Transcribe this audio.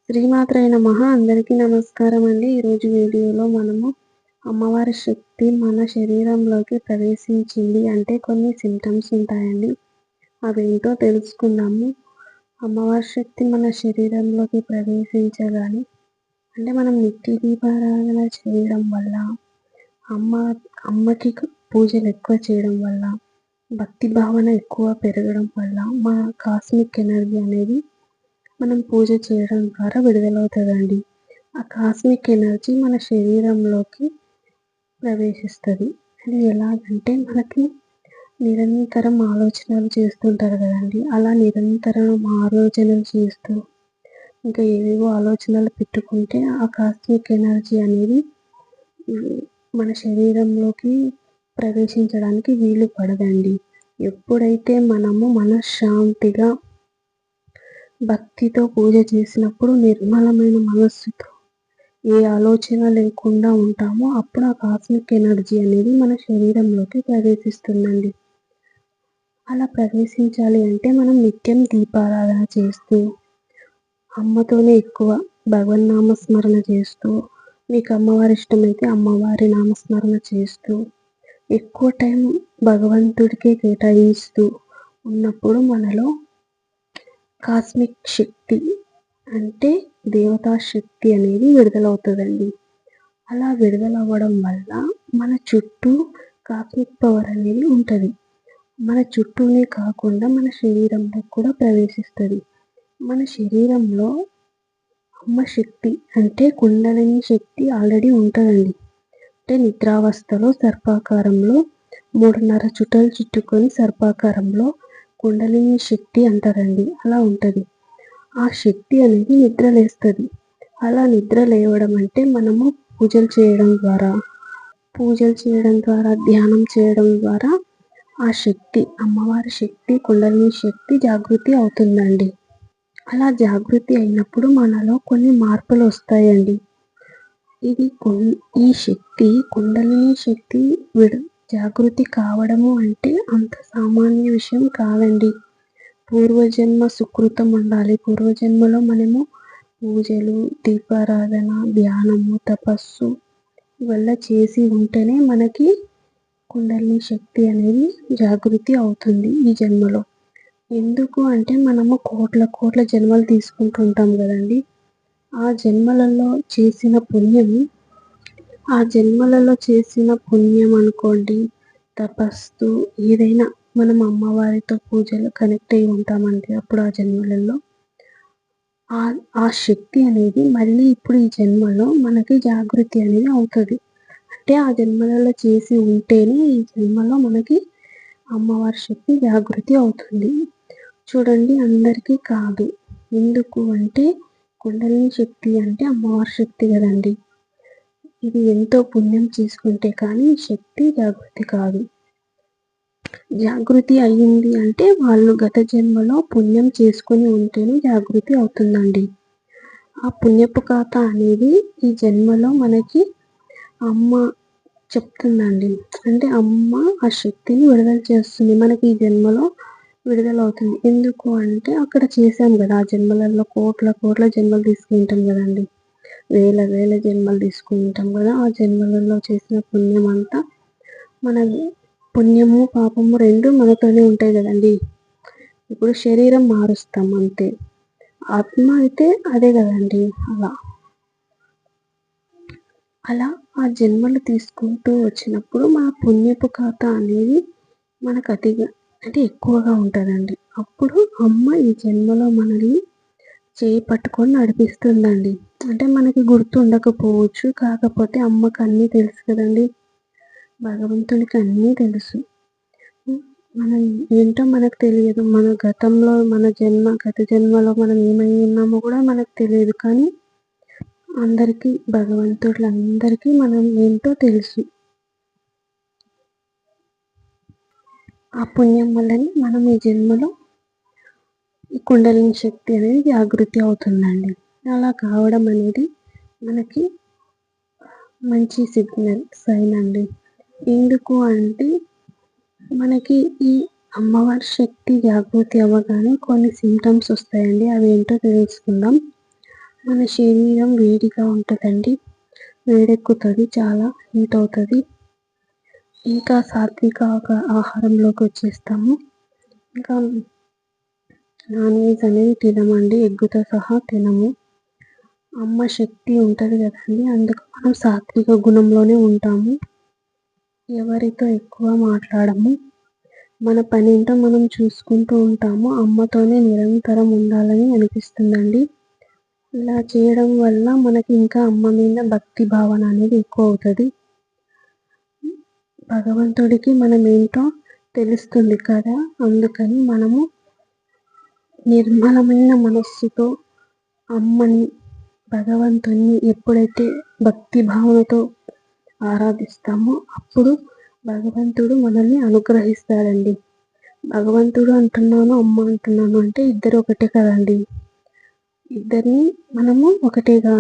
శ్రీమాత్రే నమః. అందరికీ నమస్కారం అండి. ఈరోజు వీడియోలో మనము అమ్మవారి శక్తి మన శరీరంలోకి ప్రవేశించింది అంటే కొన్ని సింటమ్స్ ఉంటాయండి. అవేంటో తెలుసుకుందాము. అమ్మవారి శక్తి మన శరీరంలోకి ప్రవేశించగానే అంటే మనం నిత్య దీపారాధన చేయడం వల్ల, అమ్మ అమ్మకి పూజలు ఎక్కువ చేయడం వల్ల, భక్తి భావన ఎక్కువ పెరగడం వల్ల మన కాస్మిక్ ఎనర్జీ అనేది మనం పూజ చేయడం ద్వారా విడుదలవుతుందండి. ఆ కాస్మిక్ ఎనర్జీ మన శరీరంలోకి ప్రవేశిస్తుంది. అది ఎలాగంటే మనకి నిరంతరం ఆలోచనలు చేస్తుంటారు కదండి. అలా నిరంతరం ఆలోచనలు చేస్తూ ఇంకా ఏవేవో ఆలోచనలు పెట్టుకుంటే ఆ కాస్మిక్ ఎనర్జీ అనేది మన శరీరంలోకి ప్రవేశించడానికి వీలు పడదండి. ఎప్పుడైతే మనము మనశ్శాంతిగా భక్తితో పూజ చేసినప్పుడు నిర్మలమైన మనస్సుతో ఏ ఆలోచన లేకుండా ఉంటామో అప్పుడు ఆ కాస్మిక్ ఎనర్జీ అనేది మన శరీరంలోకి ప్రవేశిస్తుందండి. అలా ప్రవేశించాలి అంటే మనం నిత్యం దీపారాధన చేస్తూ, అమ్మతోనే ఎక్కువ భగవన్నామస్మరణ చేస్తూ, మీకు అమ్మవారి ఇష్టమైతే అమ్మవారి నామస్మరణ చేస్తూ, ఎక్కువ టైం భగవంతుడికే కేటాయిస్తూ ఉన్నప్పుడు మనలో కాస్మిక్ శక్తి అంటే దేవతా శక్తి అనేది విడుదలవుతుందండి. అలా విడుదలవ్వడం వల్ల మన చుట్టూ కాస్మిక్ పవర్ అనేది ఉంటుంది. మన చుట్టూనే కాకుండా మన శరీరంలో కూడా ప్రవేశిస్తుంది. మన శరీరంలో అమ్మ శక్తి అంటే కుండలిని శక్తి ఆల్రెడీ ఉంటుందండి. అంటే నిద్రావస్థలో సర్పాకారంలో 3.5 చుట్టలు చుట్టుకొని సర్పాకారంలో కుండలిని శక్తి అంటారండి. అలా ఉంటుంది. ఆ శక్తి అనేది నిద్రలేస్తుంది. అలా నిద్ర లేవడం అంటే మనము పూజలు చేయడం ద్వారా ధ్యానం చేయడం ద్వారా ఆ శక్తి అమ్మవారి శక్తి కుండలిని శక్తి జాగృతి అవుతుందండి. అలా జాగృతి అయినప్పుడు మనలో కొన్ని మార్పులు వస్తాయండి. ఈ శక్తి కుండలిని శక్తి జాగృతి కావడము అంటే అంత సామాన్య విషయం కాదండి. పూర్వజన్మ సుకృతం ఉండాలి. పూర్వజన్మలో మనము పూజలు, దీపారాధన, ధ్యానము, తపస్సు వల్ల చేసి ఉంటేనే మనకి కుండలిని శక్తి అనేది జాగృతి అవుతుంది ఈ జన్మలో. ఎందుకు అంటే మనము కోట్ల జన్మలు తీసుకుంటుంటాం కదండి. ఆ జన్మలలో చేసిన పుణ్యం అనుకోండి, తపస్సు ఏదైనా మనం అమ్మవారితో పూజలు కనెక్ట్ అయి ఉంటామండి. అప్పుడు ఆ జన్మలలో ఆ శక్తి అనేది మళ్ళీ ఇప్పుడు ఈ జన్మలో మనకి జాగృతి అనేది అవుతుంది. అంటే ఆ జన్మలలో చేసి ఉంటేనే ఈ జన్మలో మనకి అమ్మవారి శక్తి జాగృతి అవుతుంది. చూడండి, అందరికీ కాదు. ఎందుకు అంటే కుండలిని శక్తి అంటే అమ్మవారి శక్తి కదండి. ఇది ఎంతో పుణ్యం చేసుకుంటే కానీ శక్తి జాగృతి కాదు. జాగృతి అయ్యింది అంటే వాళ్ళు గత జన్మలో పుణ్యం చేసుకొని ఉంటేనే జాగృతి అవుతుందండి. ఆ పుణ్యపు ఖాతా అనేది ఈ జన్మలో మనకి అమ్మ చెప్తుందండి. అంటే అమ్మ ఆ శక్తిని విడుదల చేస్తుంది. మనకి ఈ జన్మలో విడుదలవుతుంది. ఎందుకు అంటే అక్కడ చేసాం కదా, ఆ జన్మలలో కోట్ల జన్మలు తీసుకుంటాం కదండి. వేల జన్మలు తీసుకుంటాం కదా. ఆ జన్మలలో చేసిన పుణ్యం అంతా మన పుణ్యము పాపము రెండు మనతోనే ఉంటాయి కదండి. ఇప్పుడు శరీరం మారుస్తాం అంతే. ఆత్మ అయితే అదే కదండి. అలా ఆ జన్మలు తీసుకుంటూ వచ్చినప్పుడు మన పుణ్యపు ఖాతా అనేది మనకు అంటే ఎక్కువగా ఉంటుందండి. అప్పుడు అమ్మ ఈ జన్మలో మనల్ని చేయి పట్టుకొని నడిపిస్తుందండి. అంటే మనకి గుర్తు ఉండకపోవచ్చు, కాకపోతే అమ్మకు అన్నీ తెలుసు కదండి. భగవంతునికి అన్నీ తెలుసు. మనం ఏంటో మనకు తెలియదు. మన గతంలో గత జన్మలో మనం ఏమై ఉన్నామో కూడా మనకు తెలియదు. కానీ భగవంతులందరికీ మనం ఏంటో తెలుసు. ఆ పుణ్యం వల్లనే మనం ఈ జన్మలో ఈ కుండలిని శక్తి అనేది జాగృతి అవుతుందండి. అలా కావడం అనేది మనకి మంచి సైన్ అండి. ఎందుకు అంటే మనకి ఈ అమ్మవారి శక్తి జాగృతి అవ్వగానే కొన్ని సింటమ్స్ వస్తాయండి. అవి ఏంటో తెలుసుకుందాం. మన శరీరం వేడిగా ఉంటుందండి, వేడెక్కుతుంది, చాలా హీట్ అవుతుంది. ఇంకా సాత్విక ఆహారంలోకి వచ్చేస్తాము. ఇంకా నాన్ వెజ్ అనేది తినమండి, ఎగ్గుతో సహా తినము. అమ్మ శక్తి ఉంటుంది కదండి, అందుకు మనం సాత్విక గుణంలోనే ఉంటాము. ఎవరితో ఎక్కువ మాట్లాడము, మన పనేంటో మనం చూసుకుంటూ ఉంటాము. అమ్మతోనే నిరంతరం ఉండాలని అనిపిస్తుందండి. ఇలా చేయడం వల్ల మనకి ఇంకా అమ్మ మీద భక్తి భావన అనేది ఎక్కువ అవుతుంది. భగవంతుడికి మనం ఏంటో తెలుస్తుంది కదా, అందుకని మనము నిర్మలమైన మనస్సుతో అమ్మని, భగవంతుని ఎప్పుడైతే భక్తి భావనతో ఆరాధిస్తామో అప్పుడు భగవంతుడు మనల్ని అనుగ్రహిస్తాడండి. భగవంతుడు అంటున్నాను, అమ్మ అంటున్నాను అంటే ఇద్దరు ఒకటే కదండి. ఇద్దరిని మనము ఒకటేగా